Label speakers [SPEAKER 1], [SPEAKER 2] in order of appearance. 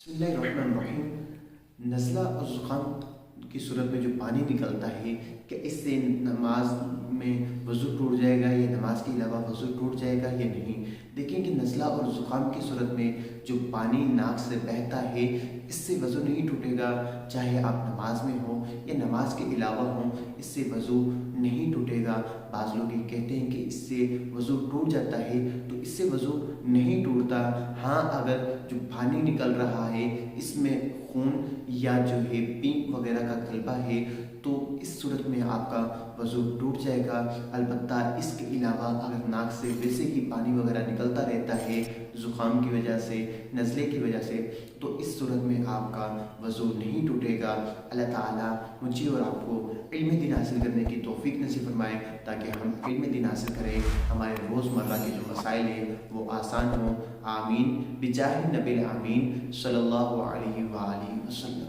[SPEAKER 1] بسم اللہ الرحمن الرحیم۔ نزلہ اور زکام کی صورت میں جو پانی نکلتا ہے، کہ اس سے نماز میں وضو ٹوٹ جائے گا یا نماز کے علاوہ وضو ٹوٹ جائے گا یا نہیں؟ دیکھیں کہ نزلہ اور زکام کی صورت میں جو پانی ناک سے بہتا ہے، اس سے وضو نہیں ٹوٹے گا، چاہے آپ نماز میں ہوں یا نماز کے علاوہ ہوں، اس سے وضو نہیں ٹوٹے گا۔ بعض لوگ یہ کہتے ہیں کہ اس سے وضو ٹوٹ جاتا ہے، تو اس سے وضو نہیں ٹوٹتا۔ ہاں، اگر جو پانی نکل رہا ہے اس میں خون یا جو ہے پینک وغیرہ کا غلبہ ہے، تو اس صورت میں آپ کا وضو ٹوٹ جائے گا۔ البتہ اس کے علاوہ اگر ناک سے ویسے ہی پانی وغیرہ نکلتا رہتا ہے زکام کی وجہ سے، نزلے کی وجہ سے، تو اس صورت میں آپ کا وضو نہیں ٹوٹے گا۔ اللہ تعالیٰ مجھے اور آپ کو علم دین حاصل کرنے کی توفیق نصیب فرمائے، تاکہ ہم علم دین حاصل کریں، ہمارے روزمرہ کے جو مسائل ہیں وہ آسان ہوں۔ آمین بجاہ نبی الامین صلی اللہ علیہ وآلہ وسلم۔